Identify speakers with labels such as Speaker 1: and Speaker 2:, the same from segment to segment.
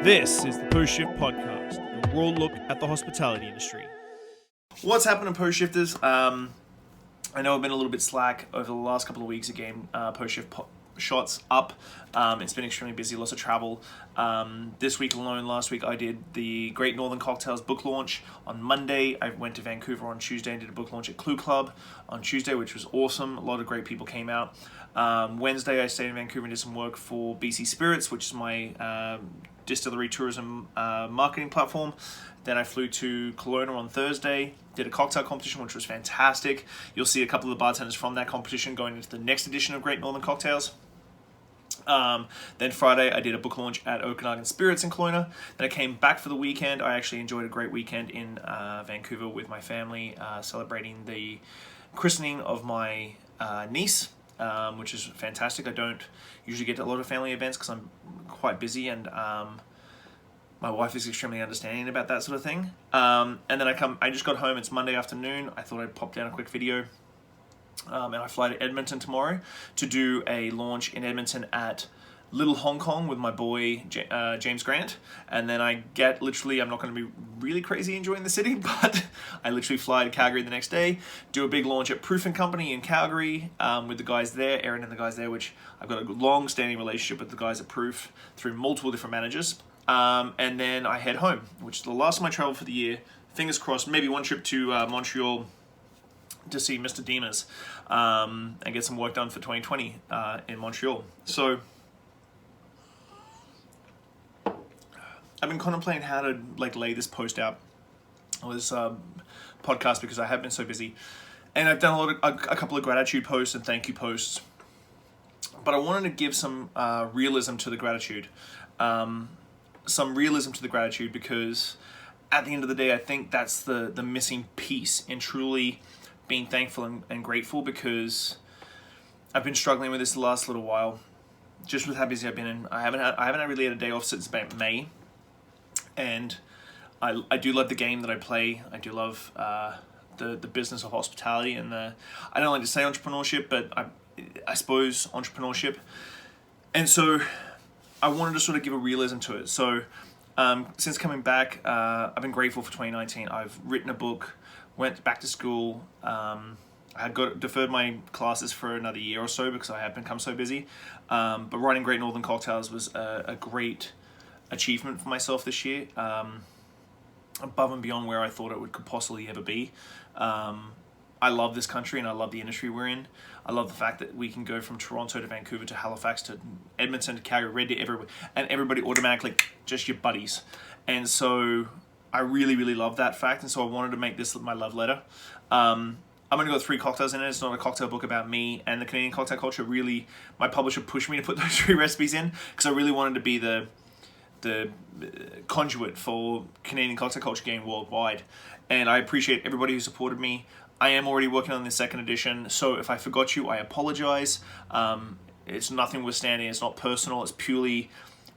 Speaker 1: This is the Post Shift Podcast, a raw look at the hospitality industry. What's happening, Post Shifters? I know I've been a little bit slack over the last couple of weeks again. Post Shift shots up. It's been extremely busy, lots of travel. This week alone, last week I did the Great Northern Cocktails book launch on Monday. I went to Vancouver on Tuesday and did a book launch at Clue Club on Tuesday, which was awesome. A lot of great people came out. Wednesday I stayed in Vancouver and did some work for BC Spirits, which is my distillery tourism marketing platform. Then I flew to Kelowna on Thursday, did a cocktail competition, which was fantastic. You'll see a couple of the bartenders from that competition going into the next edition of Great Northern Cocktails. Then Friday I did a book launch at Okanagan Spirits in Kelowna. Then I came back for the weekend. I actually enjoyed a great weekend in Vancouver with my family, celebrating the christening of my niece, which is fantastic. I don't usually get to a lot of family events because I'm quite busy, and my wife is extremely understanding about that sort of thing. And then I just got home. It's Monday afternoon. I thought I'd pop down a quick video. And I fly to Edmonton tomorrow to do a launch in Edmonton at Little Hong Kong with my boy James Grant. And then I'm not going to be really crazy enjoying the city, but I literally fly to Calgary the next day, do a big launch at Proof and Company in Calgary with the guys there, Aaron and the guys there, which I've got a long-standing relationship with the guys at Proof through multiple different managers. And then I head home, which is the last of my travel for the year. Fingers crossed, maybe one trip to Montreal to see Mr. Demers and get some work done for 2020 in Montreal. So I've been contemplating how to lay this post out, or this podcast, because I have been so busy, and I've done a couple of gratitude posts and thank you posts, but I wanted to give some realism to the gratitude, because at the end of the day, I think that's the missing piece in truly being thankful and grateful, because I've been struggling with this the last little while, just with how busy I've been. And I haven't really had a day off since about May, and I do love the game that I play. I do love the business of hospitality, and I don't like to say entrepreneurship, but I suppose entrepreneurship. And so I wanted to sort of give a realism to it. So since coming back, I've been grateful for 2019. I've written a book, went back to school. I had deferred my classes for another year or so because I had become so busy. But writing Great Northern Cocktails was a great achievement for myself this year, above and beyond where I thought it could possibly ever be. I love this country and I love the industry we're in. I love the fact that we can go from Toronto to Vancouver to Halifax to Edmonton to Calgary, Red Deer, everywhere, and everybody automatically just your buddies. And so I really, really love that fact, and so I wanted to make this my love letter. I'm going to go 3 cocktails in it. It's not a cocktail book about me and the Canadian cocktail culture. Really, my publisher pushed me to put those 3 recipes in because I really wanted to be the conduit for Canadian cocktail culture game worldwide. And I appreciate everybody who supported me. I am already working on the 2nd edition, so if I forgot you, I apologize. It's nothing withstanding. It's not personal. It's purely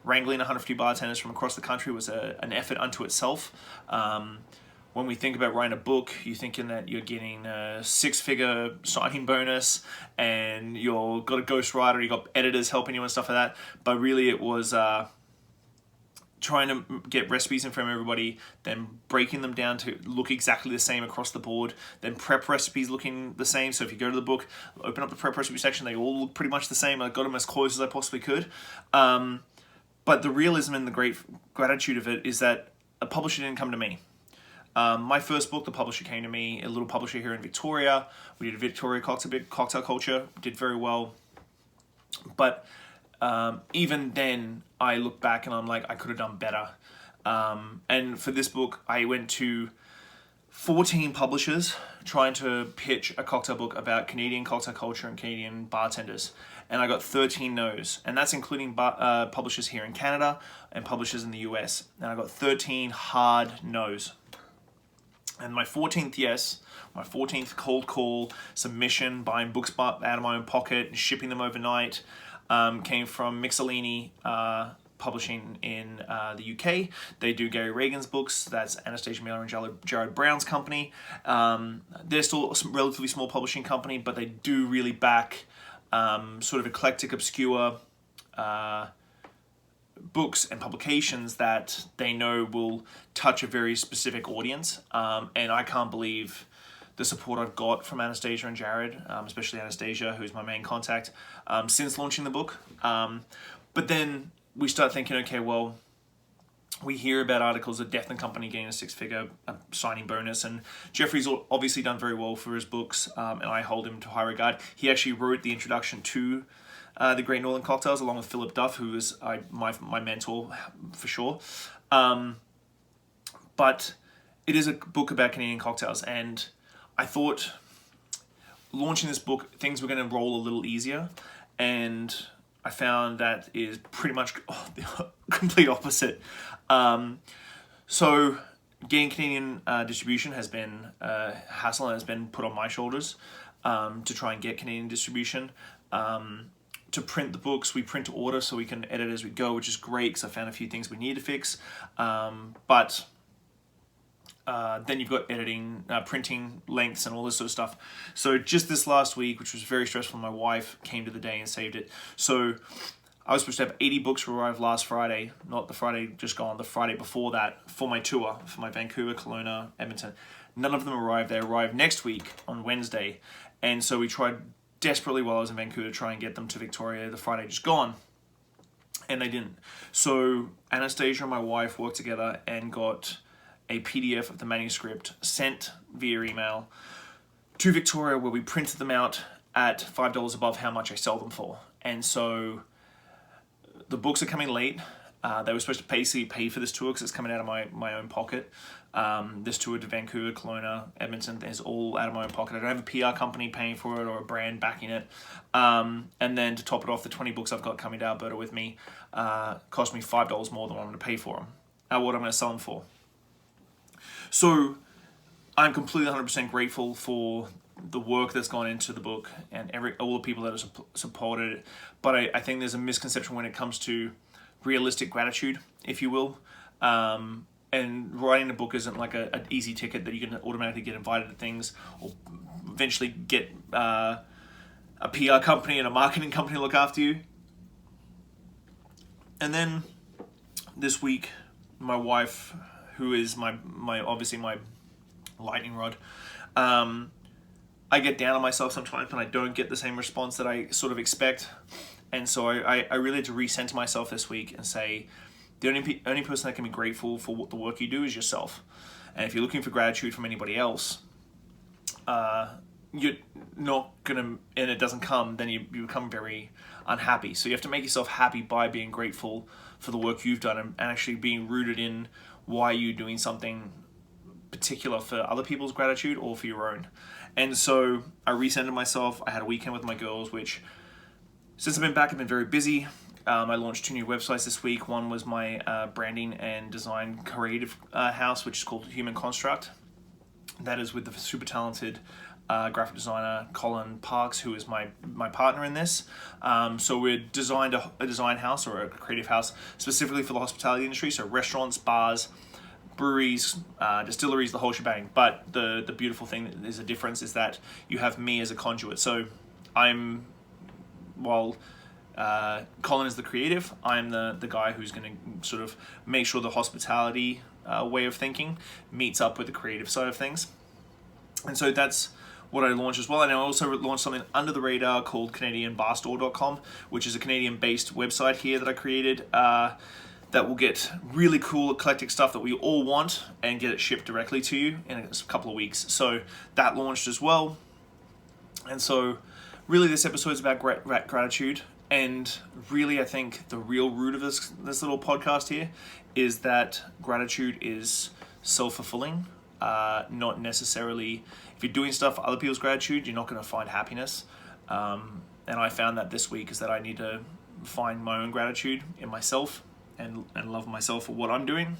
Speaker 1: wrangling 150 bartenders from across the country was an effort unto itself. When we think about writing a book, you're thinking that you're getting a 6-figure signing bonus and you've got a ghostwriter, you've got editors helping you and stuff like that. But really it was trying to get recipes in from everybody, then breaking them down to look exactly the same across the board, then prep recipes looking the same. So if you go to the book, open up the prep recipe section, they all look pretty much the same. I got them as close as I possibly could. But the realism and the great gratitude of it is that a publisher didn't come to me. My first book, the publisher came to me, a little publisher here in Victoria. We did a Victoria cocktail culture, did very well. But even then, I look back and I'm like, I could have done better. And for this book, I went to 14 publishers trying to pitch a cocktail book about Canadian cocktail culture and Canadian bartenders. And I got 13 no's. And that's including publishers here in Canada and publishers in the US. And I got 13 hard no's. And my 14th yes, my 14th cold call, submission, buying books out of my own pocket and shipping them overnight, came from Mixellini Publishing in the UK. They do Gary Reagan's books. That's Anastasia Miller and Jared Brown's company. They're still a relatively small publishing company, but they do really back sort of eclectic, obscure books and publications that they know will touch a very specific audience. And I can't believe the support I've got from Anastasia and Jared, especially Anastasia, who's my main contact, since launching the book. But then we start thinking, okay, well, we hear about articles of Death and Company getting a six-figure signing bonus, and Jeffrey's obviously done very well for his books, and I hold him to high regard. He actually wrote the introduction to the Great Northern Cocktails along with Philip Duff, who is my mentor for sure. But it is a book about Canadian cocktails, and I thought launching this book, things were going to roll a little easier, and I found that is pretty much the complete opposite. So getting Canadian distribution has been a hassle and has been put on my shoulders to try and get Canadian distribution. To print the books, we print to order so we can edit as we go, which is great because I found a few things we need to fix. But then you've got editing, printing lengths and all this sort of stuff. So just this last week, which was very stressful, my wife came to the day and saved it. So I was supposed to have 80 books arrive last Friday, not the Friday just gone, the Friday before that, for my tour, for my Vancouver, Kelowna, Edmonton. None of them arrived. They arrive next week on Wednesday. And so we tried desperately while I was in Vancouver to try and get them to Victoria the Friday just gone. And they didn't. So Anastasia and my wife worked together and got a PDF of the manuscript sent via email to Victoria, where we printed them out at $5 above how much I sell them for. And so the books are coming late. They were supposed to pay for this tour because it's coming out of my own pocket. This tour to Vancouver, Kelowna, Edmonton is all out of my own pocket. I don't have a PR company paying for it or a brand backing it. And then to top it off, the 20 books I've got coming to Alberta with me cost me $5 more than what I'm going to pay for them, what I'm going to sell them for. So I'm completely 100% grateful for the work that's gone into the book and all the people that have supported it. But I think there's a misconception when it comes to realistic gratitude, if you will. And writing a book isn't like an easy ticket that you can automatically get invited to things or eventually get a PR company and a marketing company to look after you. And then this week, my wife, who is my obviously my lightning rod, I get down on myself sometimes and I don't get the same response that I sort of expect. And so I really had to recenter myself this week and say, the only person that can be grateful for what the work you do is yourself. And if you're looking for gratitude from anybody else, you're not gonna, and it doesn't come, then you become very unhappy. So you have to make yourself happy by being grateful for the work you've done and actually being rooted in why you're doing something particular for other people's gratitude or for your own. And so I recentered myself. I had a weekend with my girls, which since I've been back, I've been very busy. I launched 2 new websites this week. One was my branding and design creative house, which is called Human Construct. That is with the super talented graphic designer Colin Parks, who is my partner in this. So we designed a design house or a creative house specifically for the hospitality industry, so restaurants, bars, breweries, distilleries, the whole shebang. But the beautiful thing that there's a difference is that you have me as a conduit. So while Colin is the creative, I'm the guy who's going to sort of make sure the hospitality way of thinking meets up with the creative side of things. And so that's what I launched as well. And I also launched something under the radar called CanadianBarstore.com, which is a Canadian-based website here that I created that will get really cool, eclectic stuff that we all want and get it shipped directly to you in a couple of weeks. So that launched as well. And so really this episode is about gratitude. And really, I think the real root of this little podcast here is that gratitude is self-fulfilling, not necessarily, if you're doing stuff for other people's gratitude, you're not going to find happiness. And I found that this week is that I need to find my own gratitude in myself and love myself for what I'm doing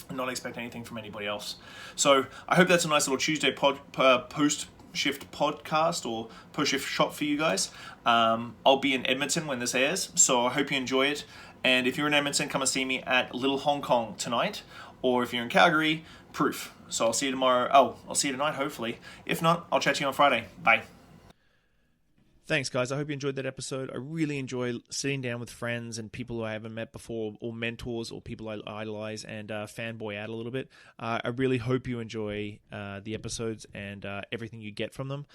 Speaker 1: and not expect anything from anybody else. So I hope that's a nice little Tuesday post-shift podcast or post-shift shot for you guys. I'll be in Edmonton when this airs, so I hope you enjoy it. And if you're in Edmonton, come and see me at Little Hong Kong tonight. Or if you're in Calgary, Proof. So I'll see you tomorrow. I'll see you tonight, hopefully. If not, I'll chat to you on Friday. Bye. Thanks, guys. I hope you enjoyed that episode. I really enjoy sitting down with friends and people who I haven't met before, or mentors, or people I idolize, and fanboy out a little bit. I really hope you enjoy the episodes and everything you get from them,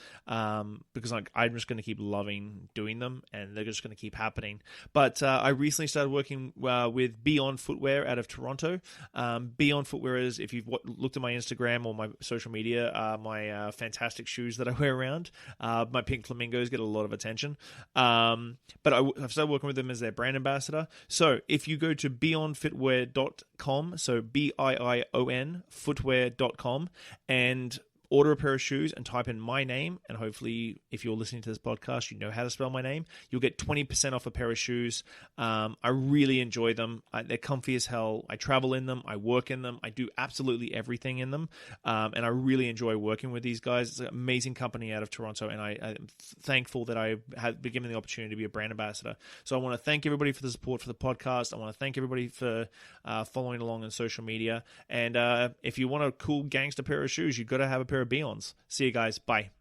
Speaker 1: because I'm just going to keep loving doing them, and they're just going to keep happening. But I recently started working with Beyond Footwear out of Toronto. Beyond Footwear is, if you've looked at my Instagram or my social media, my fantastic shoes that I wear around. My pink flamingos get a lot of attention, but I've started working with them as their brand ambassador. So if you go to beyondfootwear.com, so BIION footwear.com, and order a pair of shoes and type in my name, and hopefully if you're listening to this podcast you know how to spell my name, you'll get 20% off a pair of shoes. I really enjoy them. They're comfy as hell. I travel in them, I work in them, I do absolutely everything in them, and I really enjoy working with these guys. It's an amazing company out of Toronto, and I'm thankful that I have been given the opportunity to be a brand ambassador. So I want to thank everybody for the support for the podcast. I want to thank everybody for following along on social media, and if you want a cool gangster pair of shoes, you've got to have a pair of Beyonds. See you guys. Bye.